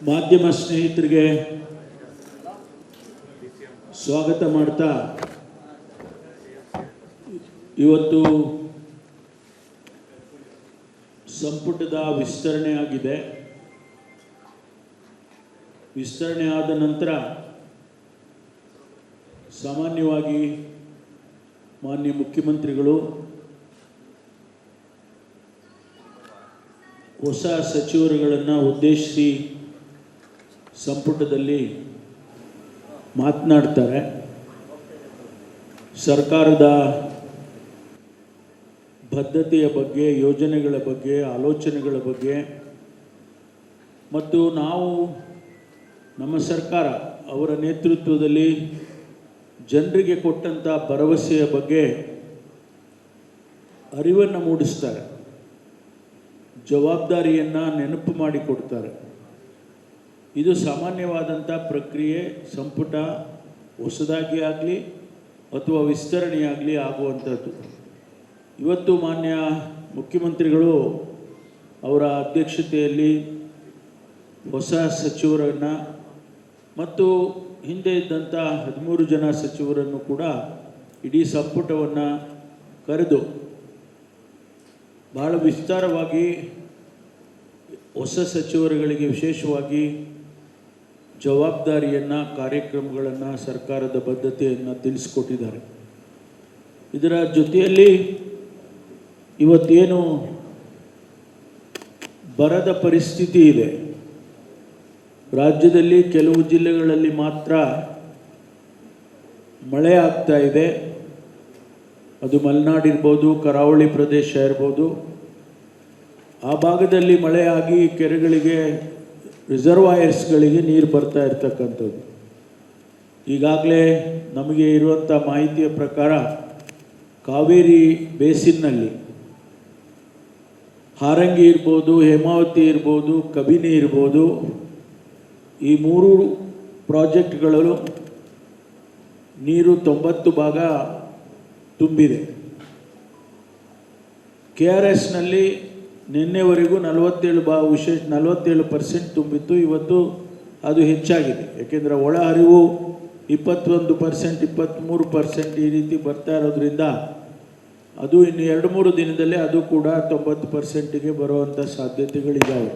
ಮಾಧ್ಯಮ ಸ್ನೇಹಿತರಿಗೆ ಸ್ವಾಗತ ಮಾಡ್ತಾ, ಇವತ್ತು ಸಂಪುಟದ ವಿಸ್ತರಣೆ ಆಗಿದೆ. ವಿಸ್ತರಣೆ ಆದ ನಂತರ ಸಾಮಾನ್ಯವಾಗಿ ಮಾನ್ಯ ಮುಖ್ಯಮಂತ್ರಿಗಳು ಹೊಸ ಸಚಿವರುಗಳನ್ನು ಉದ್ದೇಶಿಸಿ ಸಂಪುಟದಲ್ಲಿ ಮಾತನಾಡ್ತಾರೆ. ಸರ್ಕಾರದ ಬದ್ಧತೆಯ ಬಗ್ಗೆ, ಯೋಜನೆಗಳ ಬಗ್ಗೆ, ಆಲೋಚನೆಗಳ ಬಗ್ಗೆ ಮತ್ತು ನಾವು ನಮ್ಮ ಸರ್ಕಾರ ಅವರ ನೇತೃತ್ವದಲ್ಲಿ ಜನರಿಗೆ ಕೊಟ್ಟಂಥ ಭರವಸೆಯ ಬಗ್ಗೆ ಅರಿವನ್ನು ಮೂಡಿಸ್ತಾರೆ, ಜವಾಬ್ದಾರಿಯನ್ನು ನೆನಪು ಮಾಡಿಕೊಡ್ತಾರೆ. ಇದು ಸಾಮಾನ್ಯವಾದಂಥ ಪ್ರಕ್ರಿಯೆ. ಸಂಪುಟ ಹೊಸದಾಗಿ ಆಗಲಿ ಅಥವಾ ವಿಸ್ತರಣೆಯಾಗಲಿ ಆಗುವಂಥದ್ದು. ಇವತ್ತು ಮಾನ್ಯ ಮುಖ್ಯಮಂತ್ರಿಗಳು ಅವರ ಅಧ್ಯಕ್ಷತೆಯಲ್ಲಿ ಹೊಸ ಸಚಿವರನ್ನು ಮತ್ತು ಹಿಂದೆ ಇದ್ದಂಥ 13 ಜನ ಸಚಿವರನ್ನು ಕೂಡ ಇಡೀ ಸಂಪುಟವನ್ನು ಕರೆದು ಬಹಳ ವಿಸ್ತಾರವಾಗಿ ಹೊಸ ಸಚಿವರುಗಳಿಗೆ ವಿಶೇಷವಾಗಿ ಜವಾಬ್ದಾರಿಯನ್ನು, ಕಾರ್ಯಕ್ರಮಗಳನ್ನು, ಸರ್ಕಾರದ ಬದ್ಧತೆಯನ್ನು ತಿಳಿಸ್ಕೊಟ್ಟಿದ್ದಾರೆ. ಇದರ ಜೊತೆಯಲ್ಲಿ ಇವತ್ತೇನು ಬರದ ಪರಿಸ್ಥಿತಿ ಇದೆ, ರಾಜ್ಯದಲ್ಲಿ ಕೆಲವು ಜಿಲ್ಲೆಗಳಲ್ಲಿ ಮಾತ್ರ ಮಳೆ ಆಗ್ತಾ ಇದೆ. ಅದು ಮಲೆನಾಡು ಇರ್ಬೋದು, ಕರಾವಳಿ ಪ್ರದೇಶ ಇರ್ಬೋದು. ಆ ಭಾಗದಲ್ಲಿ ಮಳೆ ಆಗಿ ಕೆರೆಗಳಿಗೆ, ರಿಸರ್ವಾಯರ್ಸ್ಗಳಿಗೆ ನೀರು ಬರ್ತಾ ಇರ್ತಕ್ಕಂಥದ್ದು. ಈಗಾಗಲೇ ನಮಗೆ ಇರುವಂಥ ಮಾಹಿತಿಯ ಪ್ರಕಾರ ಕಾವೇರಿ ಬೇಸಿನ್ನಲ್ಲಿ ಹಾರಂಗಿ ಇರ್ಬೋದು, ಹೇಮಾವತಿ ಇರ್ಬೋದು, ಕಬಿನಿ ಇರ್ಬೋದು, ಈ 3 ಪ್ರಾಜೆಕ್ಟ್ಗಳಲ್ಲೂ ನೀರು 90 ಭಾಗ ತುಂಬಿದೆ. KRSನಲ್ಲಿ ನಿನ್ನೆವರೆಗೂ 47% ತುಂಬಿತ್ತು. ಇವತ್ತು ಅದು ಹೆಚ್ಚಾಗಿದೆ. ಯಾಕೆಂದರೆ ಒಳ ಹರಿವು 21%, 23% ಈ ರೀತಿ ಬರ್ತಾ ಇರೋದ್ರಿಂದ ಅದು ಇನ್ನು 2-3 ದಿನದಲ್ಲೇ ಅದು ಕೂಡ 90%ಗೆ ಬರುವಂಥ ಸಾಧ್ಯತೆಗಳಿದ್ದಾವೆ.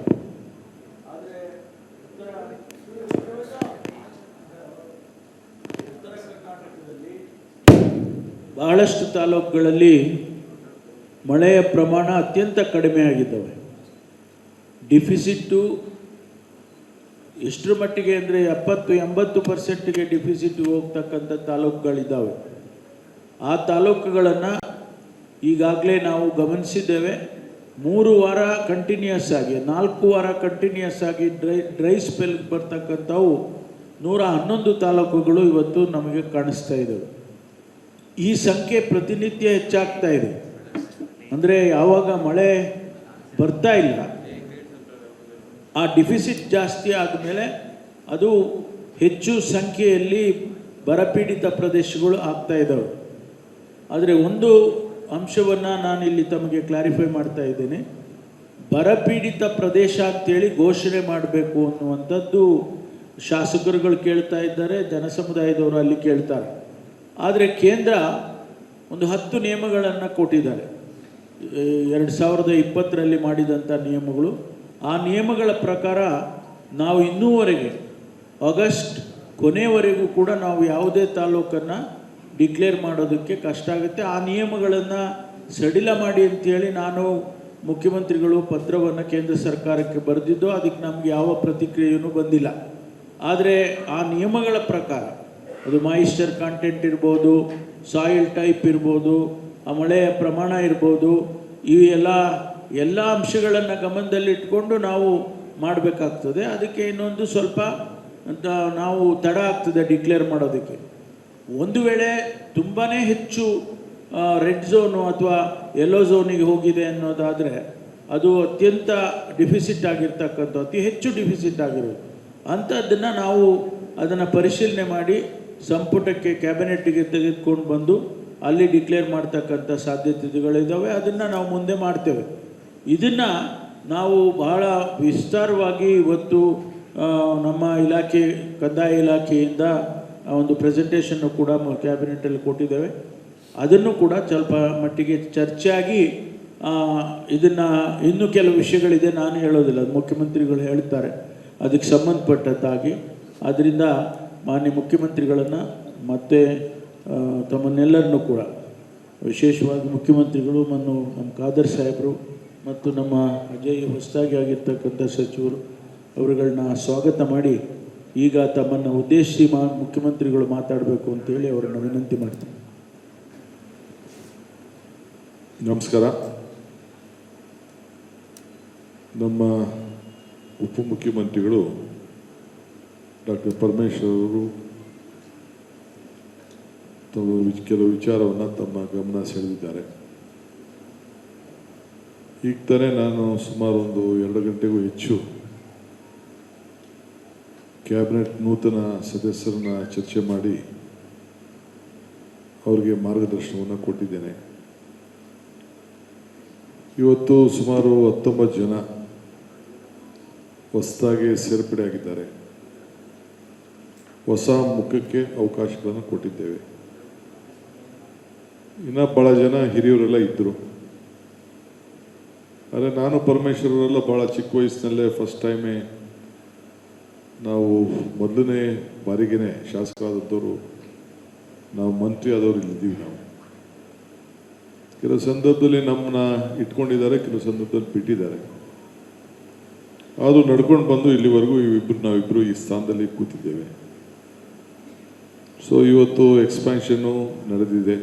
ಬಹಳಷ್ಟು ತಾಲೂಕುಗಳಲ್ಲಿ ಮಳೆಯ ಪ್ರಮಾಣ ಅತ್ಯಂತ ಕಡಿಮೆ ಆಗಿದ್ದಾವೆ. ಡಿಫಿಸಿಟ್ಟು ಎಷ್ಟರ ಮಟ್ಟಿಗೆ ಅಂದರೆ 70-80%ಗೆ ಡಿಫಿಸಿಟ್ಗೆ ಹೋಗ್ತಕ್ಕಂಥ ತಾಲೂಕುಗಳಿದ್ದಾವೆ. ಆ ತಾಲೂಕುಗಳನ್ನು ಈಗಾಗಲೇ ನಾವು ಗಮನಿಸಿದ್ದೇವೆ. 3 ವಾರ ಕಂಟಿನ್ಯೂಸ್ ಆಗಿ, 4 ವಾರ ಕಂಟಿನ್ಯೂಸ್ ಆಗಿ ಡ್ರೈ ಸ್ಪೆಲ್ ಬರ್ತಕ್ಕಂಥವು 111 ತಾಲೂಕುಗಳು ಇವತ್ತು ನಮಗೆ ಕಾಣಿಸ್ತಾ ಇದ್ದಾವೆ. ಈ ಸಂಖ್ಯೆ ಪ್ರತಿನಿತ್ಯ ಹೆಚ್ಚಾಗ್ತಾ ಇದೆ. ಅಂದರೆ ಯಾವಾಗ ಮಳೆ ಬರ್ತಾ ಇಲ್ಲ, ಆ ಡಿಫಿಸಿಟ್ ಜಾಸ್ತಿ ಆದಮೇಲೆ ಅದು ಹೆಚ್ಚು ಸಂಖ್ಯೆಯಲ್ಲಿ ಬರಪೀಡಿತ ಪ್ರದೇಶಗಳು ಆಗ್ತಾ ಇದ್ದಾವೆ. ಆದರೆ ಒಂದು ಅಂಶವನ್ನು ನಾನಿಲ್ಲಿ ತಮಗೆ ಕ್ಲಾರಿಫೈ ಮಾಡ್ತಾ ಇದ್ದೇನೆ. ಬರಪೀಡಿತ ಪ್ರದೇಶ ಅಂತೇಳಿ ಘೋಷಣೆ ಮಾಡಬೇಕು ಅನ್ನುವಂಥದ್ದು ಶಾಸಕರುಗಳು ಕೇಳ್ತಾ ಇದ್ದಾರೆ, ಜನಸಮುದಾಯದವರು ಅಲ್ಲಿ ಕೇಳ್ತಾರೆ. ಆದರೆ ಕೇಂದ್ರ ಒಂದು 10 ನಿಯಮಗಳನ್ನು ಕೊಟ್ಟಿದ್ದಾರೆ. 2020ರಲ್ಲಿ ಮಾಡಿದಂಥ ನಿಯಮಗಳು. ಆ ನಿಯಮಗಳ ಪ್ರಕಾರ ನಾವು ಇನ್ನೂವರೆಗೆ ಆಗಸ್ಟ್ ಕೊನೆಯವರೆಗೂ ಕೂಡ ನಾವು ಯಾವುದೇ ತಾಲೂಕನ್ನು ಡಿಕ್ಲೇರ್ ಮಾಡೋದಕ್ಕೆ ಕಷ್ಟ ಆಗುತ್ತೆ. ಆ ನಿಯಮಗಳನ್ನು ಸಡಿಲ ಮಾಡಿ ಅಂತೇಳಿ ನಾನು ಮುಖ್ಯಮಂತ್ರಿಗಳು ಪತ್ರವನ್ನು ಕೇಂದ್ರ ಸರ್ಕಾರಕ್ಕೆ ಬರೆದಿದ್ದು, ಅದಕ್ಕೆ ನಮಗೆ ಯಾವ ಪ್ರತಿಕ್ರಿಯೆಯೂ ಬಂದಿಲ್ಲ. ಆದರೆ ಆ ನಿಯಮಗಳ ಪ್ರಕಾರ ಅದು ಮಾಯಿಶ್ಚರ್ ಕಾಂಟೆಂಟ್ ಇರ್ಬೋದು, ಸಾಯಿಲ್ ಟೈಪ್ ಇರ್ಬೋದು, ಆ ಮಳೆಯ ಪ್ರಮಾಣ ಇರ್ಬೋದು, ಈ ಎಲ್ಲ ಅಂಶಗಳನ್ನು ಗಮನದಲ್ಲಿಟ್ಕೊಂಡು ನಾವು ಮಾಡಬೇಕಾಗ್ತದೆ. ಅದಕ್ಕೆ ಇನ್ನೊಂದು ಸ್ವಲ್ಪ ನಾವು ತಡ ಆಗ್ತದೆ ಡಿಕ್ಲೇರ್ ಮಾಡೋದಕ್ಕೆ. ಒಂದು ವೇಳೆ ತುಂಬಾ ಹೆಚ್ಚು ರೆಡ್ ಝೋನು ಅಥವಾ ಯೆಲ್ಲೋ ಝೋನಿಗೆ ಹೋಗಿದೆ ಅನ್ನೋದಾದರೆ ಅದು ಅತ್ಯಂತ ಡಿಫಿಸಿಟ್ ಆಗಿರ್ತಕ್ಕಂಥ, ಅತಿ ಹೆಚ್ಚು ಡಿಫಿಸಿಟ್ ಆಗಿರೋದು ಅಂಥದ್ದನ್ನು ನಾವು ಅದನ್ನು ಪರಿಶೀಲನೆ ಮಾಡಿ ಸಂಪುಟಕ್ಕೆ, ಕ್ಯಾಬಿನೆಟ್ಗೆ ತೆಗೆದುಕೊಂಡು ಬಂದು ಅಲ್ಲಿ ಡಿಕ್ಲೇರ್ ಮಾಡ್ತಕ್ಕಂಥ ಸಾಧ್ಯತೆಗಳಿದ್ದಾವೆ. ಅದನ್ನು ನಾವು ಮುಂದೆ ಮಾಡ್ತೇವೆ. ಇದನ್ನು ನಾವು ಬಹಳ ವಿಸ್ತಾರವಾಗಿ ಇವತ್ತು ನಮ್ಮ ಇಲಾಖೆ ಕಂದಾಯ ಇಲಾಖೆಯಿಂದ ಒಂದು ಪ್ರೆಸೆಂಟೇಷನ್ನು ಕೂಡ ಕ್ಯಾಬಿನೆಟಲ್ಲಿ ಕೊಟ್ಟಿದ್ದೇವೆ. ಅದನ್ನು ಕೂಡ ಸ್ವಲ್ಪ ಮಟ್ಟಿಗೆ ಚರ್ಚೆ ಆಗಿ ಇದನ್ನು ಇನ್ನೂ ಕೆಲವು ವಿಷಯಗಳಿದೆ, ನಾನು ಹೇಳೋದಿಲ್ಲ, ಅದು ಮುಖ್ಯಮಂತ್ರಿಗಳು ಹೇಳ್ತಾರೆ ಅದಕ್ಕೆ ಸಂಬಂಧಪಟ್ಟದ್ದಾಗಿ. ಆದ್ದರಿಂದ ಮಾನ್ಯ ಮುಖ್ಯಮಂತ್ರಿಗಳನ್ನು ಮತ್ತು ತಮ್ಮನ್ನೆಲ್ಲರನ್ನೂ ಕೂಡ, ವಿಶೇಷವಾಗಿ ಮುಖ್ಯಮಂತ್ರಿಗಳು ನಮ್ಮ ಖಾದರ್ ಸಾಹೇಬರು ಮತ್ತು ನಮ್ಮ ಅಜಯ್ ಹೊಸದಾಗಿ ಆಗಿರ್ತಕ್ಕಂಥ ಸಚಿವರು ಅವರುಗಳನ್ನ ಸ್ವಾಗತ ಮಾಡಿ ಈಗ ತಮ್ಮನ್ನು ಉದ್ದೇಶಿಸಿ ಮುಖ್ಯಮಂತ್ರಿಗಳು ಮಾತಾಡಬೇಕು ಅಂತೇಳಿ ಅವರನ್ನು ವಿನಂತಿ ಮಾಡ್ತೀನಿ. ನಮಸ್ಕಾರ. ನಮ್ಮ ಉಪಮುಖ್ಯಮಂತ್ರಿಗಳು ಡಾಕ್ಟರ್ ಪರಮೇಶ್ವರ್ ಅವರು ಕೆಲವು ವಿಚಾರವನ್ನು ತಮ್ಮ ಗಮನ ಸೆಳೆದಿದ್ದಾರೆ. ಈಗ ತಾನೇ ನಾನು ಸುಮಾರು 2 ಗಂಟೆಗೂ ಹೆಚ್ಚು ಕ್ಯಾಬಿನೆಟ್ ನೂತನ ಸದಸ್ಯರನ್ನ ಚರ್ಚೆ ಮಾಡಿ ಅವರಿಗೆ ಮಾರ್ಗದರ್ಶನವನ್ನು ಕೊಟ್ಟಿದ್ದೇನೆ. ಇವತ್ತು ಸುಮಾರು 19 ಜನ ಹೊಸದಾಗಿ ಸೇರ್ಪಡೆ ಆಗಿದ್ದಾರೆ. ಹೊಸ ಮುಖಕ್ಕೆ ಅವಕಾಶಗಳನ್ನು ಕೊಟ್ಟಿದ್ದೇವೆ. ಇನ್ನು ಭಾಳ ಜನ ಹಿರಿಯವರೆಲ್ಲ ಇದ್ದರು. ಆದರೆ ನಾನು ಪರಮೇಶ್ವರರೆಲ್ಲ ಭಾಳ ಚಿಕ್ಕ ವಯಸ್ಸಿನಲ್ಲೇ ಫಸ್ಟ್ ಟೈಮೇ ನಾವು ಮೊದಲನೇ ಬಾರಿಗೇ ಶಾಸಕರಾದವರು, ನಾವು ಮಂತ್ರಿ ಆದವರು ಇಲ್ಲಿದ್ದೀವಿ. ನಾವು ಕೆಲವು ಸಂದರ್ಭದಲ್ಲಿ ನಮ್ಮನ್ನ ಇಟ್ಕೊಂಡಿದ್ದಾರೆ, ಕೆಲವು ಸಂದರ್ಭದಲ್ಲಿ ಬಿಟ್ಟಿದ್ದಾರೆ. ಆದರೂ ನಡ್ಕೊಂಡು ಬಂದು ಇಲ್ಲಿವರೆಗೂ ನಾವಿಬ್ಬರು ಈ ಸ್ಥಾನದಲ್ಲಿ ಕೂತಿದ್ದೇವೆ. ಸೊ ಇವತ್ತು ಎಕ್ಸ್ಪ್ಯಾನ್ಷನ್ನು ನಡೆದಿದೆ.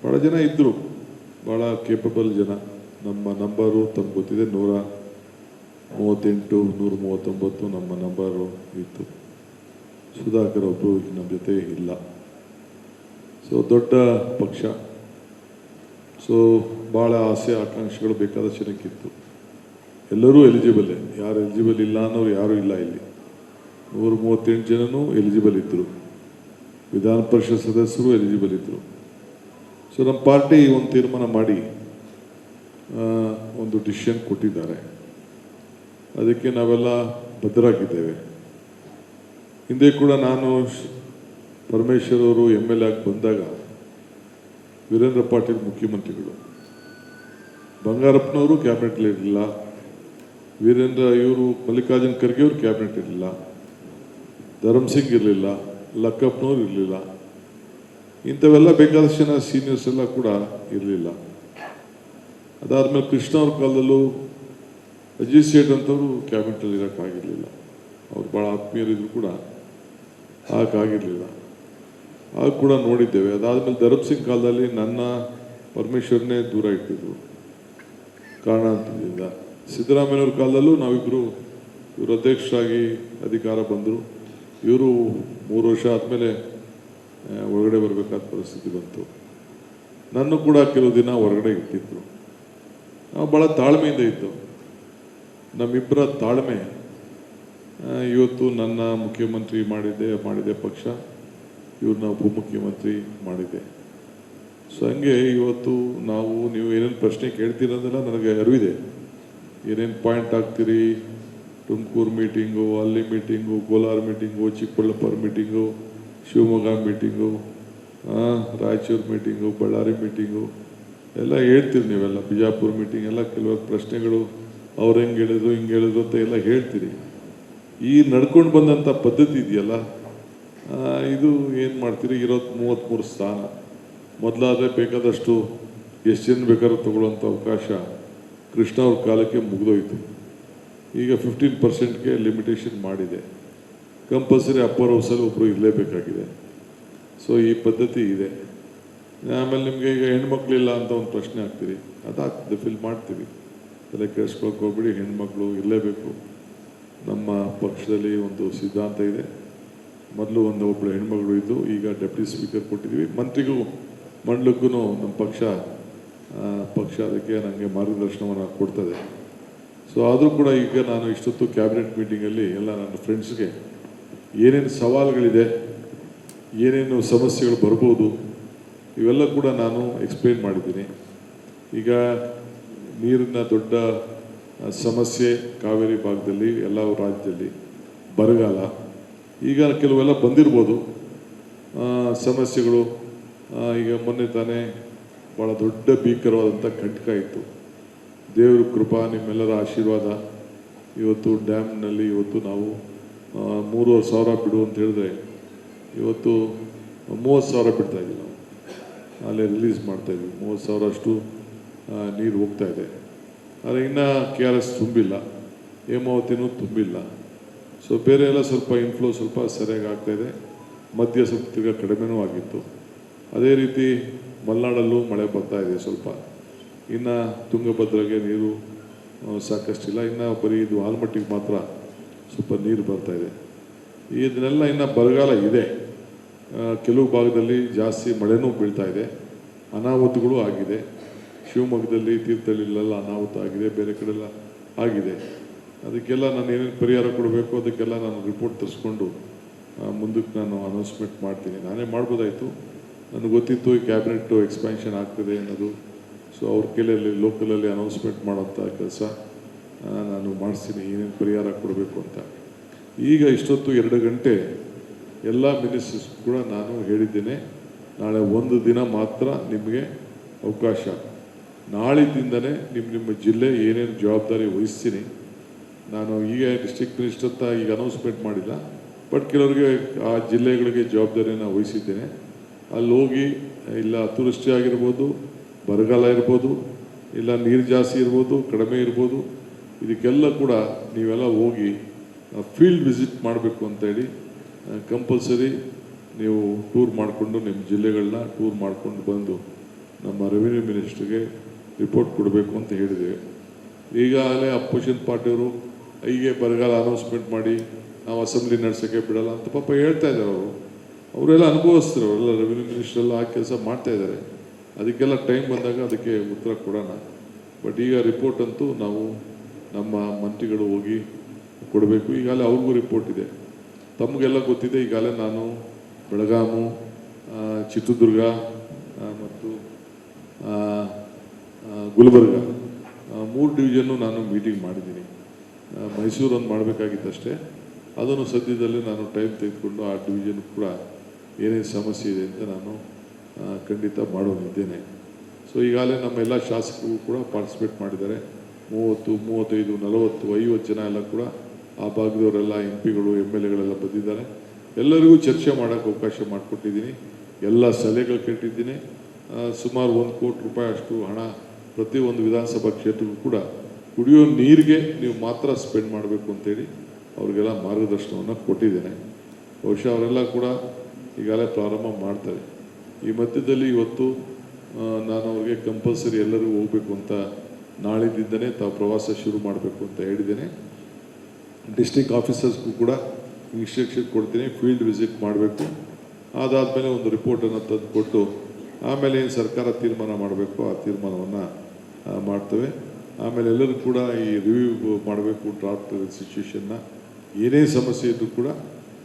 ಭಾಳ ಜನ ಇದ್ದರು, ಭಾಳ ಕೇಪಬಲ್ ಜನ. ನಮ್ಮ ನಂಬರು ತಮ್ಗೆ ಗೊತ್ತಿದೆ, 138, 139 ನಮ್ಮ ನಂಬರು ಇತ್ತು. ಸುಧಾಕರ್ ಒಬ್ಬರು ನಮ್ಮ ಜೊತೆ ಇಲ್ಲ. ಸೊ ದೊಡ್ಡ ಪಕ್ಷ. ಸೊ ಭಾಳ ಆಸೆ ಆಕಾಂಕ್ಷೆಗಳು ಬೇಕಾದ ಜನಕ್ಕಿತ್ತು. ಎಲ್ಲರೂ ಎಲಿಜಿಬಲ್ಲೇ, ಯಾರು ಎಲಿಜಿಬಲ್ ಇಲ್ಲ ಅನ್ನೋರು ಯಾರೂ ಇಲ್ಲ. ಇಲ್ಲಿ 138 ಜನನೂ ಎಲಿಜಿಬಲ್ ಇದ್ದರು. ವಿಧಾನ ಪರಿಷತ್ ಸದಸ್ಯರು ಎಲಿಜಿಬಲ್ ಇದ್ದರು. ಸೊ ನಮ್ಮ ಪಾರ್ಟಿ ಒಂದು ತೀರ್ಮಾನ ಮಾಡಿ ಒಂದು ಡಿಸಿಷನ್ ಕೊಟ್ಟಿದ್ದಾರೆ. ಅದಕ್ಕೆ ನಾವೆಲ್ಲ ಬದ್ಧರಾಗಿದ್ದೇವೆ. ಹಿಂದೆ ಕೂಡ ನಾನು ಪರಮೇಶ್ವರ್ ಅವರು MLA ಆಗಿ ಬಂದಾಗ ವೀರೇಂದ್ರ ಪಾಟೀಲ್ ಮುಖ್ಯಮಂತ್ರಿಗಳು, ಬಂಗಾರಪ್ಪನವರು ಕ್ಯಾಬಿನೆಟ್ಲಿ ಇರಲಿಲ್ಲ, ಇವರು ಮಲ್ಲಿಕಾರ್ಜುನ್ ಖರ್ಗೆ ಅವರು ಕ್ಯಾಬಿನೆಟ್ ಇರಲಿಲ್ಲ, ಧರ್ಮಸಿಂಗ್ ಇರಲಿಲ್ಲ, ಲಕ್ಕಪ್ಪನವ್ರು ಇರಲಿಲ್ಲ. ಇಂಥವೆಲ್ಲ ಬೇಕಾದಷ್ಟು ಜನ ಸೀನಿಯರ್ಸ್ ಎಲ್ಲ ಕೂಡ ಇರಲಿಲ್ಲ. ಅದಾದಮೇಲೆ ಕೃಷ್ಣ ಅವ್ರ ಕಾಲದಲ್ಲೂ ಅಜಿತ್ ಸೇಠ್ ಅಂತವರು ಕ್ಯಾಬಿನೆಟಲ್ಲಿ ಇರೋಕ್ಕಾಗಿರಲಿಲ್ಲ. ಅವ್ರು ಭಾಳ ಆತ್ಮೀಯರಿದ್ರು ಕೂಡ ಆಗಕ್ಕಾಗಿರಲಿಲ್ಲ. ಆಗ ಕೂಡ ನೋಡಿದ್ದೇವೆ. ಅದಾದಮೇಲೆ ಧರ್ಮಸಿಂಗ್ ಕಾಲದಲ್ಲಿ ನನ್ನ ಪರಮೇಶ್ವರನ್ನೇ ದೂರ ಇಟ್ಟಿದ್ರು ಕಾರಣಾಂತರದಿಂದ. ಸಿದ್ದರಾಮಯ್ಯವ್ರ ಕಾಲದಲ್ಲೂ ನಾವಿಬ್ಬರು, ಇವರು ಅಧ್ಯಕ್ಷರಾಗಿ ಅಧಿಕಾರ ಬಂದರು. ಇವರು 3 ವರ್ಷ ಆದಮೇಲೆ ಹೊರಗಡೆ ಬರಬೇಕಾದ ಪರಿಸ್ಥಿತಿ ಬಂತು. ನನ್ನ ಕೂಡ ಕೆಲವು ದಿನ ಹೊರಗಡೆ ಇಟ್ಟಿದ್ರು. ನಾವು ಭಾಳ ತಾಳ್ಮೆಯಿಂದ ಇದ್ದು, ನಮ್ಮಿಬ್ಬರ ತಾಳ್ಮೆ ಇವತ್ತು ನನ್ನ ಮುಖ್ಯಮಂತ್ರಿ ಮಾಡಿದೆ ಪಕ್ಷ, ಇವ್ರನ್ನ ಉಪಮುಖ್ಯಮಂತ್ರಿ ಮಾಡಿದೆ. ಸೊ ಹಂಗೆ ಇವತ್ತು ನೀವು ಏನೇನು ಪ್ರಶ್ನೆ ಕೇಳ್ತೀರಂದೆಲ್ಲ ನನಗೆ ಅರಿವಿದೆ. ಏನೇನು ಪಾಯಿಂಟ್ ಹಾಕ್ತೀರಿ, ತುಮಕೂರು ಮೀಟಿಂಗು, ಅಲ್ಲಿ meeting, Kolar meeting, Chikkaballapur meeting, Shivamogga meeting, Raichur meeting, Ballari meeting ಎಲ್ಲ ಹೇಳ್ತೀರಿ ನೀವೆಲ್ಲ. ಬಿಜಾಪುರ ಮೀಟಿಂಗ್ ಎಲ್ಲ ಕೆಲವು ಪ್ರಶ್ನೆಗಳು ಅವ್ರು ಹೆಂಗೆ ಹೇಳಿದ್ರು ಹಿಂಗೆ ಹೇಳಿದ್ರು ಅಂತ ಎಲ್ಲ ಹೇಳ್ತೀರಿ. ಈ ನಡ್ಕೊಂಡು ಬಂದಂಥ ಪದ್ಧತಿ ಇದೆಯಲ್ಲ, ಇದು ಏನು ಮಾಡ್ತೀರಿ? ಇರೋದು 33 ಸ್ಥಾನ. ಮೊದಲಾದರೆ ಬೇಕಾದಷ್ಟು ಎಷ್ಟು ಜನ ಬೇಕಾದ್ರೂ ತಗೊಳ್ಳೋಂಥ ಅವಕಾಶ ಕೃಷ್ಣ ಅವ್ರ ಕಾಲಕ್ಕೆ ಮುಗಿದೋಯ್ತು. ಈಗ 15%ಗೆ ಲಿಮಿಟೇಷನ್ ಮಾಡಿದೆ. ಕಂಪಲ್ಸರಿ ಅಪ್ಪರ್ ಹೌಸಲ್ಲಿ ಒಬ್ಬರು ಇರಲೇಬೇಕಾಗಿದೆ. ಸೊ ಈ ಪದ್ಧತಿ ಇದೆ. ಆಮೇಲೆ ನಿಮಗೆ ಈಗ ಹೆಣ್ಮಕ್ಳಿಲ್ಲ ಅಂತ ಒಂದು ಪ್ರಶ್ನೆ ಹಾಕ್ತೀರಿ, ಅದಾಗ್ತದೆ, ಫಿಲ್ ಮಾಡ್ತೀವಿ. ತಲೆ ಕೆಡಿಸ್ಕೊಳಕ್ಕೆ ಹೋಗ್ಬಿಡಿ, ಹೆಣ್ಮಕ್ಳು ಇರಲೇಬೇಕು. ನಮ್ಮ ಪಕ್ಷದಲ್ಲಿ ಒಂದು ಸಿದ್ಧಾಂತ ಇದೆ. ಮೊದಲು ಒಬ್ಬಳು ಹೆಣ್ಮಗಳು ಇದ್ದು, ಈಗ ಡೆಪ್ಯೂಟಿ ಸ್ಪೀಕರ್ ಕೊಟ್ಟಿದ್ದೀವಿ. ಮಂತ್ರಿಗೂ ಮಂಡಲಕ್ಕೂ ನಮ್ಮ ಪಕ್ಷ ಅದಕ್ಕೆ ನನಗೆ ಮಾರ್ಗದರ್ಶನವನ್ನು ಕೊಡ್ತದೆ. ಸೊ ಆದರೂ ಕೂಡ ಈಗ ನಾನು ಇಷ್ಟೊತ್ತು ಕ್ಯಾಬಿನೆಟ್ ಮೀಟಿಂಗಲ್ಲಿ ಎಲ್ಲ ನನ್ನ ಫ್ರೆಂಡ್ಸ್ಗೆ ಏನೇನು ಸವಾಲುಗಳಿದೆ, ಏನೇನು ಸಮಸ್ಯೆಗಳು ಬರ್ಬೋದು, ಇವೆಲ್ಲ ಕೂಡ ನಾನು ಎಕ್ಸ್ಪ್ಲೇನ್ ಮಾಡಿದ್ದೀನಿ. ಈಗ ನೀರಿನ ದೊಡ್ಡ ಸಮಸ್ಯೆ ಕಾವೇರಿ ಭಾಗದಲ್ಲಿ ಎಲ್ಲ ರಾಜ್ಯದಲ್ಲಿ ಬರಗಾಲ ಈಗ ಕೆಲವೆಲ್ಲ ಬಂದಿರ್ಬೋದು ಸಮಸ್ಯೆಗಳು. ಈಗ ಮೊನ್ನೆ ತಾನೇ ಭಾಳ ದೊಡ್ಡ ಭೀಕರವಾದಂಥ ಕಂಟಕ ಇತ್ತು. ದೇವ್ರ ಕೃಪಾ ನಿಮ್ಮೆಲ್ಲರ ಆಶೀರ್ವಾದ ಇವತ್ತು ಡ್ಯಾಮ್ನಲ್ಲಿ ಇವತ್ತು ನಾವು 3,500 ಬಿಡು ಅಂತ ಹೇಳಿದ್ರೆ ಇವತ್ತು 30,000 ಬಿಡ್ತಾ ಇದ್ದೀವಿ. ನಾವು ಅಲ್ಲೇ ರಿಲೀಸ್ ಮಾಡ್ತಾಯಿದ್ವಿ. 30,000 ಅಷ್ಟು ನೀರು ಹೋಗ್ತಾ ಇದೆ. ಆದರೆ ಇನ್ನೂ KRS ತುಂಬಿಲ್ಲ, ಹೇಮಾವತಿನೂ ತುಂಬಿಲ್ಲ. ಸೊ ಬೇರೆ ಎಲ್ಲ ಸ್ವಲ್ಪ ಇನ್ಫ್ಲೋ ಸ್ವಲ್ಪ ಸರಿಯಾಗಿ ಆಗ್ತಾಯಿದೆ. ಮಧ್ಯ ಸ್ವಲ್ಪ ತಿರ್ಗಾ ಕಡಿಮೆನೂ ಆಗಿತ್ತು. ಅದೇ ರೀತಿ ಮಲೆನಾಡಲ್ಲೂ ಮಳೆ ಬರ್ತಾ ಇದೆ ಸ್ವಲ್ಪ. ಇನ್ನು ತುಂಗಭದ್ರಾಗೆ ನೀರು ಸಾಕಷ್ಟಿಲ್ಲ. ಇನ್ನು ಬರೀ ಇದು ಆಲ್ಮಟ್ಟಿಗೆ ಮಾತ್ರ ಸ್ವಲ್ಪ ನೀರು ಬರ್ತಾಯಿದೆ. ಇದನ್ನೆಲ್ಲ ಇನ್ನು ಬರಗಾಲ ಇದೆ. ಕೆಲವು ಭಾಗದಲ್ಲಿ ಜಾಸ್ತಿ ಮಳೆನೂ ಬೀಳ್ತಾ ಇದೆ. ಅನಾಹುತಗಳು ಆಗಿದೆ. ಶಿವಮೊಗ್ಗದಲ್ಲಿ ತೀರ್ಥಹಳ್ಳಿಲೆಲ್ಲ ಅನಾಹುತ ಆಗಿದೆ, ಬೇರೆ ಕಡೆಲ್ಲ ಆಗಿದೆ. ಅದಕ್ಕೆಲ್ಲ ನಾನು ಏನೇನು ಪರಿಹಾರ ಕೊಡಬೇಕು ಅದಕ್ಕೆಲ್ಲ ನಾನು ರಿಪೋರ್ಟ್ ತರಿಸ್ಕೊಂಡು ಮುಂದಕ್ಕೆ ನಾನು ಅನೌನ್ಸ್ಮೆಂಟ್ ಮಾಡ್ತೀನಿ. ನಾನೇ ಮಾಡ್ಬೋದಾಯಿತು, ನನಗೆ ಗೊತ್ತಿತ್ತು ಈ ಕ್ಯಾಬಿನೆಟ್ಟು ಎಕ್ಸ್ಪ್ಯಾನ್ಷನ್ ಆಗ್ತದೆ ಅನ್ನೋದು. ಸೊ ಅವ್ರ ಕೈಯಲ್ಲಿ ಲೋಕಲಲ್ಲಿ ಅನೌನ್ಸ್ಮೆಂಟ್ ಮಾಡೋಂಥ ಕೆಲಸ ನಾನು ಮಾಡಿಸ್ತೀನಿ, ಏನೇನು ಪರಿಹಾರ ಕೊಡಬೇಕು ಅಂತ. ಈಗ ಇಷ್ಟೊತ್ತು 2 ಗಂಟೆ ಎಲ್ಲ ಮಿನಿಸ್ಟರ್ಸ್ ಕೂಡ ನಾನು ಹೇಳಿದ್ದೇನೆ, ನಾಳೆ 1 ದಿನ ಮಾತ್ರ ನಿಮಗೆ ಅವಕಾಶ. ನಾಳಿದ್ದಿಂದಲೇ ನಿಮ್ಮ ಜಿಲ್ಲೆ ಏನೇನು ಜವಾಬ್ದಾರಿ ವಹಿಸ್ತೀನಿ. ನಾನು ಈಗ ಡಿಸ್ಟ್ರಿಕ್ಟ್ ಮಿನಿಸ್ಟರ್ ಅಂತ ಈಗ ಅನೌನ್ಸ್ಮೆಂಟ್ ಮಾಡಿಲ್ಲ, ಬಟ್ ಕೆಲವರಿಗೆ ಆ ಜಿಲ್ಲೆಗಳಿಗೆ ಜವಾಬ್ದಾರಿಯನ್ನು ವಹಿಸಿದ್ದೇನೆ. ಅಲ್ಲಿ ಹೋಗಿ ಇಲ್ಲ ಅತಿವೃಷ್ಟಿ ಆಗಿರ್ಬೋದು, ಬರಗಾಲ ಇರ್ಬೋದು, ಇಲ್ಲ ನೀರು ಜಾಸ್ತಿ ಇರ್ಬೋದು, ಕಡಿಮೆ ಇರ್ಬೋದು, ಇದಕ್ಕೆಲ್ಲ ಕೂಡ ನೀವೆಲ್ಲ ಹೋಗಿ ಫೀಲ್ಡ್ ವಿಸಿಟ್ ಮಾಡಬೇಕು ಅಂತೇಳಿ ಕಂಪಲ್ಸರಿ ನೀವು ಟೂರ್ ಮಾಡಿಕೊಂಡು ನಿಮ್ಮ ಜಿಲ್ಲೆಗಳನ್ನ ಟೂರ್ ಮಾಡಿಕೊಂಡು ಬಂದು ನಮ್ಮ ರೆವಿನ್ಯೂ ಮಿನಿಸ್ಟ್ರಿಗೆ ರಿಪೋರ್ಟ್ ಕೊಡಬೇಕು ಅಂತ ಹೇಳಿದ್ದೇವೆ. ಈಗಾಗಲೇ ಅಪೋಸಿಷನ್ ಪಾರ್ಟಿಯವರು ಹೀಗೆ ಬರಗಾಲ ಅನೌನ್ಸ್ಮೆಂಟ್ ಮಾಡಿ ನಾವು ಅಸೆಂಬ್ಲಿ ನಡೆಸೋಕ್ಕೆ ಬಿಡಲ್ಲ ಅಂತ ಪಾಪ ಹೇಳ್ತಾ ಇದ್ದಾರೆ. ಅವರೆಲ್ಲ ಅನುಭವಿಸ್ತಾರೆ, ಅವರೆಲ್ಲ ರೆವಿನ್ಯೂ ಮಿನಿಸ್ಟ್ರೆಲ್ಲ ಆ ಕೆಲಸ ಮಾಡ್ತಾಯಿದ್ದಾರೆ. ಅದಕ್ಕೆಲ್ಲ ಟೈಮ್ ಬಂದಾಗ ಅದಕ್ಕೆ ಉತ್ತರ ಕೊಡೋಣ. ಬಟ್ ಈಗ ರಿಪೋರ್ಟ್ ಅಂತೂ ನಾವು ನಮ್ಮ ಮಂತ್ರಿಗಳು ಹೋಗಿ ಕೊಡಬೇಕು. ಈಗಾಗಲೇ ಅವ್ರಿಗೂ ರಿಪೋರ್ಟ್ ಇದೆ, ತಮಗೆಲ್ಲ ಗೊತ್ತಿದೆ. ಈಗಾಗಲೇ ನಾನು ಬೆಳಗಾಮು, ಚಿತ್ರದುರ್ಗ ಮತ್ತು ಗುಲ್ಬರ್ಗ 3 ಡಿವಿಷನ್ನು ನಾನು ಮೀಟಿಂಗ್ ಮಾಡಿದ್ದೀನಿ. ಮೈಸೂರೊಂದು ಮಾಡಬೇಕಾಗಿತ್ತಷ್ಟೇ, ಅದನ್ನು ಸದ್ಯದಲ್ಲೇ ನಾನು ಟೈಮ್ ತೆಗೆದುಕೊಂಡು ಆ ಡಿವಿಷನ್ ಕೂಡ ಏನೇನು ಸಮಸ್ಯೆ ಇದೆ ಅಂತ ನಾನು ಖಂಡಿತ ಮಾಡೋನಿದ್ದೇನೆ. ಸೊ ಈಗಾಗಲೇ ನಮ್ಮೆಲ್ಲ ಶಾಸಕರು ಕೂಡ ಪಾರ್ಟಿಸಿಪೇಟ್ ಮಾಡಿದ್ದಾರೆ. 30, 35, 40, 50 ಜನ ಎಲ್ಲ ಕೂಡ ಆ ಭಾಗದವರೆಲ್ಲ MP ಗಳು MLAಗಳೆಲ್ಲ ಬಂದಿದ್ದಾರೆ. ಎಲ್ಲರಿಗೂ ಚರ್ಚೆ ಮಾಡೋಕ್ಕೆ ಅವಕಾಶ ಮಾಡಿಕೊಟ್ಟಿದ್ದೀನಿ. ಎಲ್ಲ ಸಲಹೆಗಳು ಕೇಳಿದ್ದೀನಿ. ಸುಮಾರು 1 ಕೋಟಿ ರೂಪಾಯಿ ಅಷ್ಟು ಹಣ ಪ್ರತಿಯೊಂದು ವಿಧಾನಸಭಾ ಕ್ಷೇತ್ರಕ್ಕೂ ಕೂಡ ಕುಡಿಯೋ ನೀರಿಗೆ ನೀವು ಮಾತ್ರ ಸ್ಪೆಂಡ್ ಮಾಡಬೇಕು ಅಂತೇಳಿ ಅವ್ರಿಗೆಲ್ಲ ಮಾರ್ಗದರ್ಶನವನ್ನು ಕೊಟ್ಟಿದ್ದೇನೆ. ಬಹುಶಃ ಅವರೆಲ್ಲ ಕೂಡ ಈಗಾಗಲೇ ಪ್ರಾರಂಭ ಮಾಡ್ತಾರೆ. ಈ ಮಧ್ಯದಲ್ಲಿ ಇವತ್ತು ನಾನು ಅವ್ರಿಗೆ ಕಂಪಲ್ಸರಿ ಎಲ್ಲರಿಗೂ ಹೋಗಬೇಕು ಅಂತ ನಾಳಿದ್ದಿಂದನೇ ತಾವು ಪ್ರವಾಸ ಶುರು ಮಾಡಬೇಕು ಅಂತ ಹೇಳಿದ್ದೇನೆ. ಡಿಸ್ಟ್ರಿಕ್ಟ್ ಆಫೀಸರ್ಸ್ಗೂ ಕೂಡ ಇನ್ಸ್ಟ್ರಕ್ಷನ್ ಕೊಡ್ತೀನಿ, ಫೀಲ್ಡ್ ವಿಸಿಟ್ ಮಾಡಬೇಕು. ಅದಾದಮೇಲೆ ಒಂದು ರಿಪೋರ್ಟನ್ನು ತಂದು ಕೊಟ್ಟು ಆಮೇಲೆ ಏನು ಸರ್ಕಾರ ತೀರ್ಮಾನ ಮಾಡಬೇಕು ಆ ತೀರ್ಮಾನವನ್ನು ಮಾಡ್ತೇವೆ. ಆಮೇಲೆ ಎಲ್ಲರೂ ಕೂಡ ಈ ರಿವ್ಯೂ ಮಾಡಬೇಕು, ಡ್ರಾಫ್ಟ್ ಸಿಚುವೇಷನ್ನ ಏನೇ ಸಮಸ್ಯೆ ಇದ್ದರೂ ಕೂಡ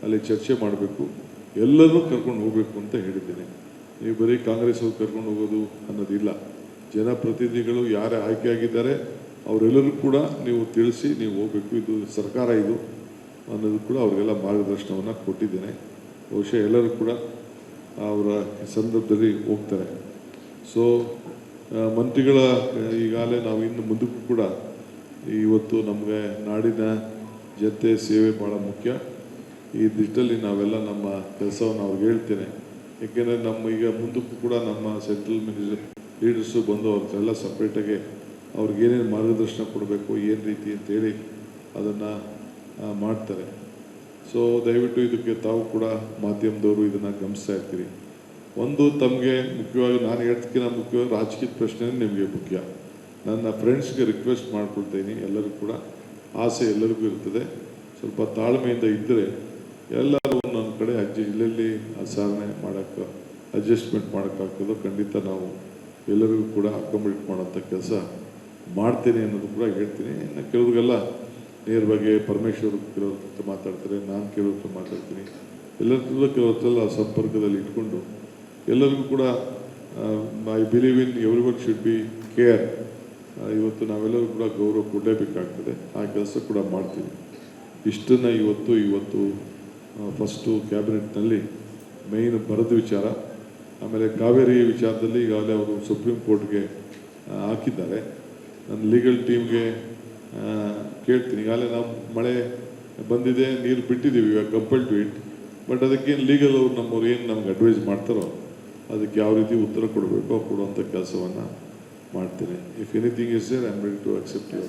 ಅಲ್ಲಿ ಚರ್ಚೆ ಮಾಡಬೇಕು. ಎಲ್ಲರೂ ಕರ್ಕೊಂಡು ಹೋಗಬೇಕು ಅಂತ ಹೇಳಿದ್ದೇನೆ. ನೀವು ಬರೀ ಕಾಂಗ್ರೆಸ್ ಅವ್ರು ಕರ್ಕೊಂಡು ಹೋಗೋದು ಅನ್ನೋದಿಲ್ಲ. ಜನಪ್ರತಿನಿಧಿಗಳು ಯಾರೇ ಆಯ್ಕೆಯಾಗಿದ್ದಾರೆ ಅವರೆಲ್ಲರೂ ಕೂಡ ನೀವು ತಿಳಿಸಿ ನೀವು ಹೋಗಬೇಕು, ಇದು ಸರ್ಕಾರ ಇದು ಅನ್ನೋದು ಕೂಡ ಅವರಿಗೆಲ್ಲ ಮಾರ್ಗದರ್ಶನವನ್ನು ಕೊಟ್ಟಿದ್ದೇನೆ. ಬಹುಶಃ ಎಲ್ಲರೂ ಕೂಡ ಅವರ ಸಂದರ್ಭದಲ್ಲಿ ಹೋಗ್ತಾರೆ. ಸೊ ಮಂತ್ರಿಗಳ ಈಗಾಗಲೇ ನಾವು ಇನ್ನು ಮುಂದಕ್ಕೂ ಕೂಡ ಇವತ್ತು ನಮಗೆ ನಾಡಿನ ಜನತೆ ಸೇವೆ ಭಾಳ ಮುಖ್ಯ. ಈ ದಿಟ್ಟಲ್ಲಿ ನಾವೆಲ್ಲ ನಮ್ಮ ಕೆಲಸವನ್ನು ಅವ್ರಿಗೆ ಹೇಳ್ತೇನೆ. ಏಕೆಂದರೆ ನಮ್ಮ ಈಗ ಮುಂದಕ್ಕೂ ಕೂಡ ನಮ್ಮ ಸೆಂಟ್ರಲ್ ಲೀಡರ್ಸು ಬಂದು ಅವ್ರಿಗೆಲ್ಲ ಸಪ್ರೇಟಾಗಿ ಅವ್ರಿಗೇನೇನು ಮಾರ್ಗದರ್ಶನ ಕೊಡಬೇಕು, ಏನು ರೀತಿ ಅಂತೇಳಿ ಅದನ್ನು ಮಾಡ್ತಾರೆ. ಸೊ ದಯವಿಟ್ಟು ಇದಕ್ಕೆ ತಾವು ಕೂಡ ಮಾಧ್ಯಮದವರು ಇದನ್ನು ಗಮನಿಸ್ತಾ ಇರ್ತೀರಿ. ಒಂದು ತಮಗೆ ಮುಖ್ಯವಾಗಿ ನಾನು ಹೇಳ್ತಕ್ಕಿಂತ ಮುಖ್ಯವಾಗಿ ರಾಜಕೀಯ ಪ್ರಶ್ನೆ ನಿಮಗೆ ಮುಖ್ಯ. ನನ್ನ ಫ್ರೆಂಡ್ಸ್ಗೆ ರಿಕ್ವೆಸ್ಟ್ ಮಾಡ್ಕೊಳ್ತೀನಿ, ಎಲ್ಲರೂ ಕೂಡ ಆಸೆ ಎಲ್ಲರಿಗೂ ಇರ್ತದೆ. ಸ್ವಲ್ಪ ತಾಳ್ಮೆಯಿಂದ ಇದ್ದರೆ ಎಲ್ಲರೂ ನನ್ನ ಕಡೆ ಎಲ್ಲೆಲ್ಲಿ ಸಾಧನೆ ಮಾಡೋಕ್ಕೆ ಅಡ್ಜಸ್ಟ್ಮೆಂಟ್ ಮಾಡೋಕ್ಕಾಗ್ತದೋ ಖಂಡಿತ ನಾವು ಎಲ್ಲರಿಗೂ ಕೂಡ ಅಕಾಮಡೇಟ್ ಮಾಡೋಂಥ ಕೆಲಸ ಮಾಡ್ತೀನಿ ಅನ್ನೋದು ಕೂಡ ಹೇಳ್ತೀನಿ. ಇನ್ನು ಕೆಲವ್ರಿಗೆಲ್ಲ ನೇರವಾಗಿ ಪರಮೇಶ್ವರ್ ಕೆಲವ್ರ ಹತ್ರ ಮಾತಾಡ್ತಾರೆ, ನಾನು ಕೆಲವ್ರ ಹತ್ರ ಮಾತಾಡ್ತೀನಿ. ಕೆಲವ್ರ ಹತ್ರ ಸಂಪರ್ಕದಲ್ಲಿ ಇಟ್ಕೊಂಡು ಎಲ್ಲರಿಗೂ ಕೂಡ I believe in every one should be care. ಇವತ್ತು ನಾವೆಲ್ಲರೂ ಕೂಡ ಗೌರವ ಕೊಡಲೇಬೇಕಾಗ್ತದೆ. ಆ ಕೆಲಸ ಕೂಡ ಮಾಡ್ತೀವಿ. ಇಷ್ಟನ್ನು ಇವತ್ತು ಫಸ್ಟು ಕ್ಯಾಬಿನೆಟ್ನಲ್ಲಿ ಮೇಯ್ನ್ ಬರೆದ ವಿಚಾರ. ಆಮೇಲೆ ಕಾವೇರಿ ವಿಚಾರದಲ್ಲಿ ಈಗಾಗಲೇ ಅವರು ಸುಪ್ರೀಂ ಕೋರ್ಟ್ಗೆ ಹಾಕಿದ್ದಾರೆ. ನನ್ನ ಲೀಗಲ್ ಟೀಮ್ಗೆ ಕೇಳ್ತೀನಿ. ಈಗಾಗಲೇ ನಾವು ಮಳೆ ಬಂದಿದೆ, ನೀರು ಬಿಟ್ಟಿದ್ದೀವಿ, ಇವಾಗ ಕಂಪಲ್ ಟು ಇಟ್. ಬಟ್ ಅದಕ್ಕೇನು ಲೀಗಲ್ ಅವ್ರು ನಮ್ಮವ್ರು ಏನು ನಮ್ಗೆ ಅಡ್ವೈಸ್ ಮಾಡ್ತಾರೋ ಅದಕ್ಕೆ ಯಾವ ರೀತಿ ಉತ್ತರ ಕೊಡಬೇಕೋ ಕೊಡುವಂಥ ಕೆಲಸವನ್ನು ಮಾಡ್ತೇನೆ. If anything is there I am ready to accept you.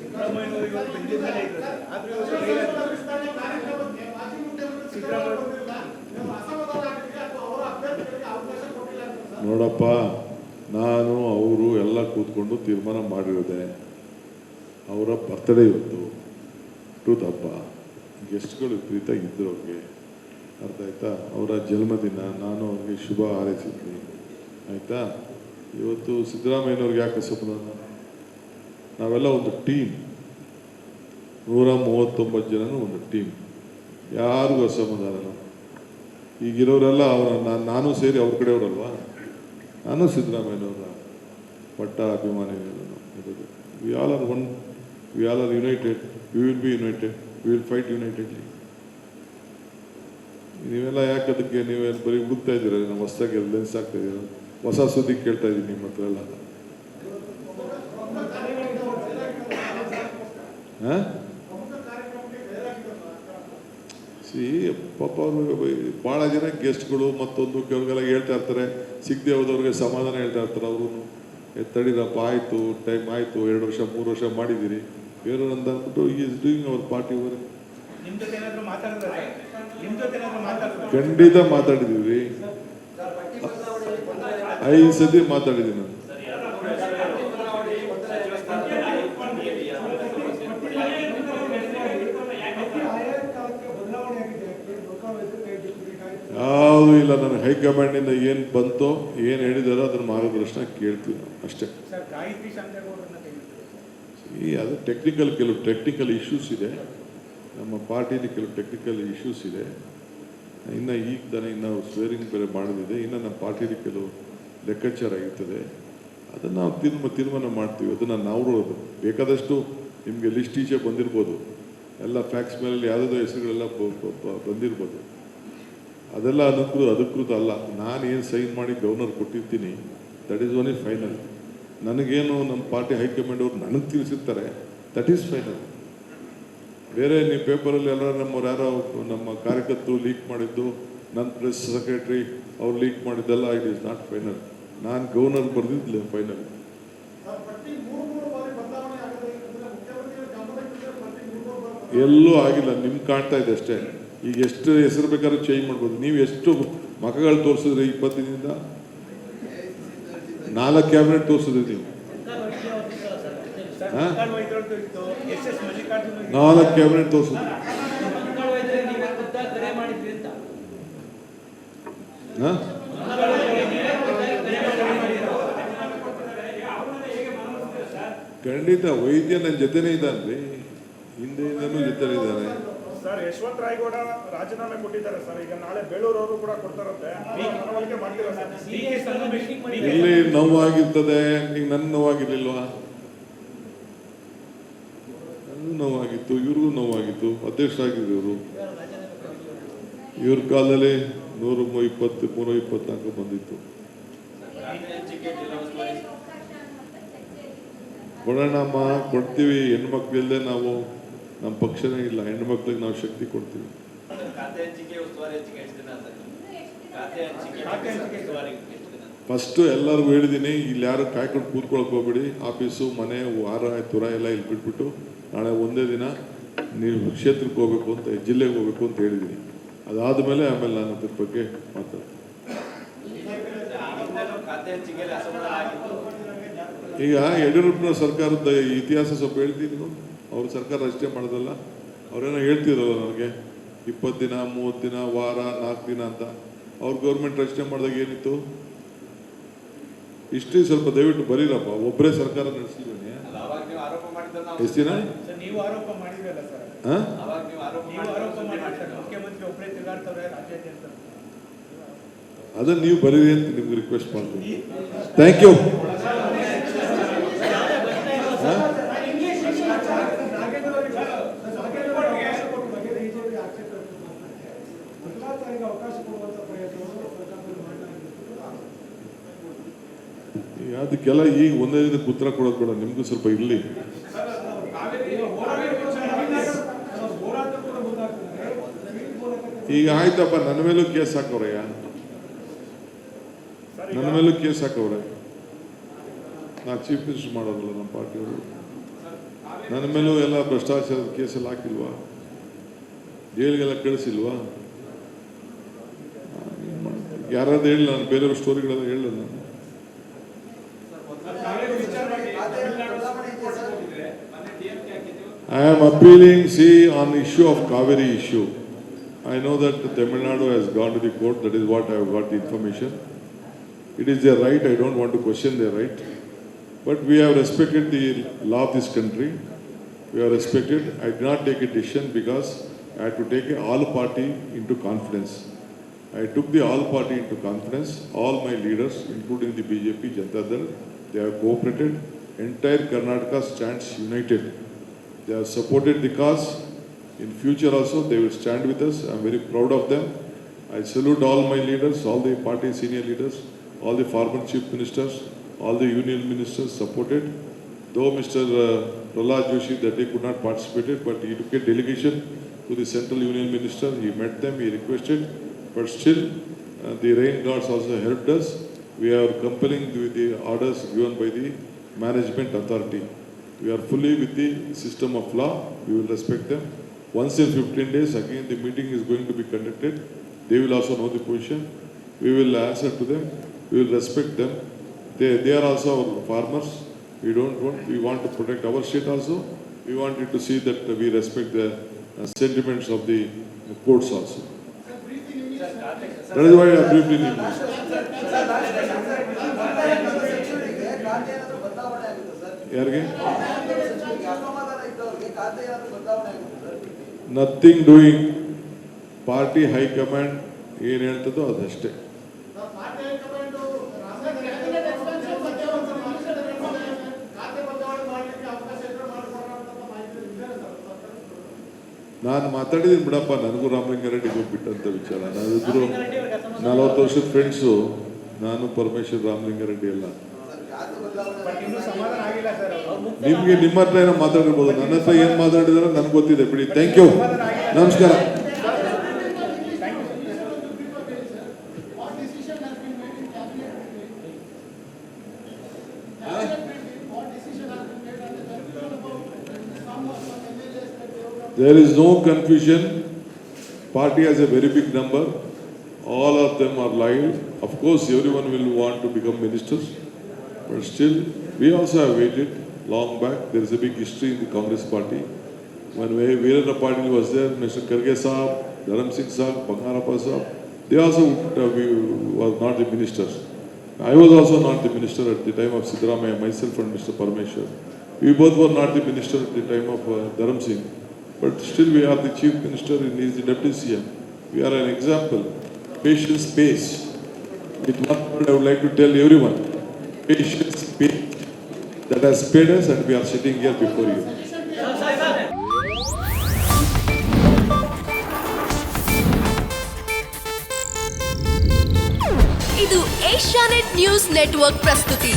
ನೋಡಪ್ಪ, ನಾನು ಅವರು ಎಲ್ಲ ಕೂತ್ಕೊಂಡು ತೀರ್ಮಾನ ಮಾಡಿರೋದೆ. ಅವರ ಬರ್ತಡೇ ಇವತ್ತು, ಟೂತ್ ಹಬ್ಬ, ಗೆಸ್ಟ್ಗಳು ವಿಪರೀತ ಇದ್ದರು ಅವ್ರಿಗೆ, ಅರ್ಥ ಆಯ್ತಾ? ಅವರ ಜನ್ಮದಿನ, ನಾನು ಅವ್ರಿಗೆ ಶುಭ ಹಾರೈಸಿದ್ವಿ, ಆಯಿತಾ? ಇವತ್ತು ಸಿದ್ದರಾಮಯ್ಯನವ್ರಿಗೆ ಯಾಕೆ ಅಸಮಾಧಾನ? ನಾವೆಲ್ಲ ಒಂದು ಟೀಮ್, 139 ಜನನು ಒಂದು ಟೀಮ್, ಯಾರಿಗೂ ಅಸಮಾಧಾನ. ಈಗಿರೋರೆಲ್ಲ ನಾನು ಸೇರಿ ಅವ್ರ ಕಡೆಯವರಲ್ವಾ? ನಾನು ಸಿದ್ದರಾಮಯ್ಯನವರ ಪಟ್ಟ ಅಭಿಮಾನಿಗಳು ಇರೋದು. We all are one, we all are united, we will be united, we will fight unitedly. ನೀವೆಲ್ಲ ಯಾಕೆ ಅದಕ್ಕೆ ನೀವೇನು ಬರೀ ಹುಡುಕ್ತಾ ಇದ್ದೀರ? ನಾವು ಹೊಸದಾಗಿ ಲೆನ್ಸ್ ಆಗ್ತಾ ಇದ್ದೀರ, ಹೊಸ ಸುದ್ದಿ ಕೇಳ್ತಾ ಇದ್ದೀನಿ ನಿಮ್ಮ ಹತ್ರ ಎಲ್ಲ. ಪಾಪ ಅವರು ಭಾಳ ಜನ ಗೆಸ್ಟ್ಗಳು ಮತ್ತೊಂದು ಕೆಲವ್ರಿಗೆಲ್ಲ ಹೇಳ್ತಾ ಇರ್ತಾರೆ, ಸಿಗದೆ ಹೋದವ್ರಿಗೆ ಸಮಾಧಾನ ಹೇಳ್ತಾ ಇರ್ತಾರೆ. ಅವರು ತಡೀರಪ್ಪ, ಆಯಿತು, ಟೈಮ್ ಆಯಿತು, 2 ವರ್ಷ 3 ವರ್ಷ ಮಾಡಿದ್ದೀರಿ ಬೇರೆಯವ್ರು ಅಂತ ಅಂದ್ಬಿಟ್ಟು is doing hour party work. ಖಂಡಿತ ಮಾತಾಡಿದ್ದೀವಿ, 5 ಸತಿ ಮಾತಾಡಿದ್ದೀನಿ ನಾನು. ಯಾವುದೂ ಇಲ್ಲ, ನನಗೆ ಹೈಕಮಾಂಡಿಂದ ಏನು ಬಂತೋ ಏನು ಹೇಳಿದಾರೋ ಅದನ್ನು ಮಾರ್ಗದರ್ಶನ ಕೇಳ್ತೀವಿ ನಾವು ಅಷ್ಟೇ. ಅದು ಕೆಲವು ಟೆಕ್ನಿಕಲ್ ಇಶ್ಯೂಸ್ ಇದೆ ನಮ್ಮ ಪಾರ್ಟಿಲಿ, ಕೆಲವು ಟೆಕ್ನಿಕಲ್ ಇಶ್ಯೂಸ್ ಇದೆ. ಇನ್ನು ಈಗ ತಾನೇ ಇನ್ನು ಸ್ವೇರಿಂಗ್ ಬೇರೆ ಮಾಡೋದಿದೆ. ಇನ್ನು ನಮ್ಮ ಪಾರ್ಟಿಲಿ ಕೆಲವು ಲೆಕ್ಕಾಚಾರ ಇರ್ತದೆ, ಅದನ್ನು ನಾವು ತೀರ್ಮಾನ ಮಾಡ್ತೀವಿ. ಅದನ್ನು ನಾವು ಬೇಕಾದಷ್ಟು ನಿಮಗೆ ಲಿಸ್ಟ್ ಈಚೆ ಬಂದಿರ್ಬೋದು, ಎಲ್ಲ ಫ್ಯಾಕ್ಸ್ ಮೇಲೆ ಯಾವುದೋ ಹೆಸರುಗಳೆಲ್ಲ ಬಂದಿರ್ಬೋದು. ಅದೆಲ್ಲ ಅಧಿಕೃತ ಅಲ್ಲ. ನಾನು ಏನು ಸೈನ್ ಮಾಡಿ ಗವರ್ನರ್ ಕೊಟ್ಟಿರ್ತೀನಿ, ದಟ್ ಈಸ್ ಓನ್ಲಿ ಫೈನಲ್. ನನಗೇನು ನಮ್ಮ ಪಾರ್ಟಿ ಹೈಕಮಾಂಡ್ ಅವ್ರು ನನಗೆ ತಿಳಿಸಿರ್ತಾರೆ, ದಟ್ ಈಸ್ ಫೈನಲ್. ಬೇರೆ ನೀವು ಪೇಪರಲ್ಲಿ ಎಲ್ಲ ನಮ್ಮವ್ರು ಯಾರೋ ನಮ್ಮ ಕಾರ್ಯಕರ್ತರು ಲೀಕ್ ಮಾಡಿದ್ದು, ನನ್ನ ಪ್ರೆಸ್ ಸೆಕ್ರೆಟರಿ ಅವ್ರು ಲೀಕ್ ಮಾಡಿದ್ದೆಲ್ಲ ಇಟ್ ಈಸ್ ನಾಟ್ ಫೈನಲ್. ನಾನು ಗವರ್ನರ್ ಬರೆದಿದ್ದಿಲ್ಲ ಫೈನಲ್. ಎಲ್ಲೂ ಆಗಿಲ್ಲ, ನಿಮ್ಗೆ ಕಾಣ್ತಾ ಇದೆ ಅಷ್ಟೇ. ಈಗ ಎಷ್ಟು ಹೆಸರು ಬೇಕಾದ್ರೂ ಚೇಂಜ್ ಮಾಡ್ಬೋದು. ನೀವು ಎಷ್ಟು ಮಖಗಳು ತೋರಿಸಿದ್ರಿ 20 ದಿನದಿಂದ? 4 ಕ್ಯಾಬಿನೆಟ್ ತೋರಿಸಿದ್ರಿ ನೀವು. 4 ಕ್ಯಾಬಿನೆಟ್ ತೋರಿಸಿದ್ರಿ. ಖಂಡಿತ ವೈದ್ಯ ನನ್ನ ಜೊತೆನೇ ಇದ್ದಾನ್ರಿ, ಹಿಂದೆಯಿಂದನೂ ಜೊತೆನೇ ಇದ್ದಾರೆ. ಸರ್, ಯಶವಂತ ರಾಯಗೌಡ ರಾಜೀನಾಮೆ ಕೊಟ್ಟಿದ್ದಾರೆ ಸರ್. ಈಗ ನಾಳೆ ಬೇಳೂರವರು ಕೂಡ ಕೊಡ್ತಾರಂತೆ. ಇಲ್ಲಿ ನೋವಾಗಿರ್ತದೆ, ಈಗ ನನ್ನ ನೋವಾಗಿರ್ಲಿಲ್ವಾ? ನನ್ನ ನೋವಾಗಿತ್ತು, ಇವ್ರಿಗೂ ನೋವಾಗಿತ್ತು. ಅಧ್ಯಕ್ಷರಾಗಿದ್ರು ಇವರು. ಇವ್ರ ಕಾಲದಲ್ಲಿ 120, 124 ಬಂದಿತ್ತು. ಕೊಡೋಣಮ್ಮ, ಕೊಡ್ತೀವಿ. ಹೆಣ್ಮಕ್ಳಿಲ್ಲದೆ ನಾವು, ನಮ್ಮ ಪಕ್ಷನೇ ಇಲ್ಲ, ಹೆಣ್ಮಕ್ಳಿಗೆ ನಾವು ಶಕ್ತಿ ಕೊಡ್ತೀವಿ. ಫಸ್ಟು ಎಲ್ಲರಿಗೂ ಹೇಳಿದ್ದೀನಿ, ಇಲ್ಲಿ ಯಾರು ಕಾಯ್ಕೊಂಡು ಕೂತ್ಕೊಳಕ್ ಹೋಗ್ಬೇಡಿ. ಆಫೀಸು, ಮನೆ, ವಾರ, ತುರ ಎಲ್ಲ ಇಲ್ಲಿ ಬಿಟ್ಬಿಟ್ಟು ನಾಳೆ ಒಂದೇ ದಿನ ನೀವು ಕ್ಷೇತ್ರಕ್ಕೆ ಹೋಗ್ಬೇಕು ಅಂತ, ಜಿಲ್ಲೆಗೆ ಹೋಗ್ಬೇಕು ಅಂತ ಹೇಳಿದ್ದೀನಿ. ಅದಾದಮೇಲೆ ಆಮೇಲೆ ನಾನು ಅದ್ರ ಬಗ್ಗೆ ಮಾತಾಡ್ತೀನಿ. ಈಗ ಯಡಿಯೂರಪ್ಪನ ಸರ್ಕಾರದ ಇತಿಹಾಸ ಸ್ವಲ್ಪ ಹೇಳ್ತೀನಿ. ಅವ್ರ ಸರ್ಕಾರ ಅಷ್ಟೇ ಮಾಡೋದಲ್ಲ, ಅವರೇನೋ ಹೇಳ್ತಿರಲ್ಲ ನನಗೆ 20 ದಿನ, 30 ದಿನ, ವಾರ, 4 ದಿನ ಅಂತ. ಅವ್ರ ಗೌರ್ಮೆಂಟ್ ರಚನೆ ಮಾಡಿದಾಗ ಏನಿತ್ತು? ಇಷ್ಟೇ. ಸ್ವಲ್ಪ ದಯವಿಟ್ಟು ಬರೀರಪ್ಪ. ಒಬ್ಬರೇ ಸರ್ಕಾರ ನಡೆಸಿಲ್ವೇ? ಎಷ್ಟು ದಿನ? ಅದನ್ನು ನೀವು ಬರೀರಿ ಅಂತ ನಿಮ್ಗೆ ರಿಕ್ವೆಸ್ಟ್ ಮಾಡ್ತೀನಿ. Thank you. ಅದಕ್ಕೆಲ್ಲ ಈಗ ಒಂದೇ ದಿನಕ್ಕೆ ಉತ್ತರ ಕೊಡೋದು ಬೇಡ, ನಿಮಗೂ ಸ್ವಲ್ಪ ಇರಲಿ. ಈಗ ಆಯ್ತಪ್ಪ, ನನ್ನ ಮೇಲೂ ಕೇಸ್ ಹಾಕವ್ರಯ್ಯ, ನನ್ನ ಮೇಲೂ ಕೇಸ್ ಹಾಕವ್ರೆ. ನಾ ಚೀಫ್ ಮಿನಿಸ್ಟರ್ ಮಾಡೋದಲ್ಲ ನಮ್ಮ ಪಾರ್ಟಿಯವರು. ನನ್ನ ಮೇಲೂ ಎಲ್ಲ ಭ್ರಷ್ಟಾಚಾರದ ಕೇಸೆಲ್ಲ ಹಾಕಿಲ್ವಾ? ಜೈಲಿಗೆಲ್ಲ ಕಳಿಸಿಲ್ವಾ? ಯಾರಾದ್ರೂ ಹೇಳಿ, ನಾನು ಬೇರೆಯವ್ರ ಸ್ಟೋರಿಗಳೆಲ್ಲ ಹೇಳ ನಾನು. I am appealing, see, on the issue of Kaveri issue. I know that Tamil Nadu has gone to the court. That is what I have got the information. It is their right. I don't want to question their right. But we have respected the law of this country. We have respected. I did not take a decision because I had to take all party into confidence. I took the all party into confidence. All my leaders, including the BJP, Janata Dal, they have cooperated. Entire Karnataka stands united. They have supported the cause. In future also, they will stand with us. I am very proud of them. I salute all my leaders, all the party senior leaders, all the former chief ministers, all the union ministers supported. Though Mr. Prahlad Joshi that day could not participate, but he took a delegation to the central union minister. He met them, he requested, but still the rain gods also helped us. We are compelling the orders given by the management authority. We are fully with the system of law. We will respect them. Once in 15 days, again the meeting is going to be conducted. They will also know the position. We will answer to them. We will respect them. They are also our farmers. We want to protect our state also. We wanted to see that we respect the sentiments of the courts also. That is why I briefed in English. ಯಾರಿಗೆ? Nothing doing. Party high command ಏನು ಹೇಳ್ತದೋ ಅದಷ್ಟೇ. ನಾನು ಮಾತಾಡಿದ್ದೀನಿ ಬಿಡಪ್ಪ, ನನಗೂ ರಾಮಲಿಂಗಾರೆಡ್ಡಿಗೂ ಬಿಟ್ಟಂತ ವಿಚಾರ. ನಾವಿಬ್ರು 40 ವರ್ಷದ ಫ್ರೆಂಡ್ಸು, ನಾನು ಪರಮೇಶ್ವರ್ ರಾಮಲಿಂಗಾರೆಡ್ಡಿ ಎಲ್ಲ. ನಿಮ್ಗೆ ನಿಮ್ಮ ಹತ್ರ ಏನೋ ಮಾತಾಡಿರ್ಬೋದು, ನನ್ನ ಹತ್ರ ಏನ್ ಮಾತಾಡಿದಾರೆ ನನ್ಗೆ ಗೊತ್ತಿದೆ ಬಿಡಿ. ಥ್ಯಾಂಕ್ ಯು, ನಮಸ್ಕಾರ. There is no confusion. Party has a very big number. All of them are live. Of course, everyone will want to become ministers. But still, we also have waited long back. There is a big history in the Congress party. When Veerendra Patil was there, Mr. Kharge Sahab, Dharam Singh Sahab, Bangarappa Sahab, they also were not the ministers. I was also not the minister at the time of Siddaramaiah, myself and Mr. Parameshwar. We both were not the minister at the time of Dharam Singh. But still we are the chief minister and he is the deputy CM. We are an example. Patience pays. With one word I would like to tell everyone. Patience pays. That has paid us and we are sitting here before you. ಇದು Asianet news network ಪ್ರಸ್ತುತಿ.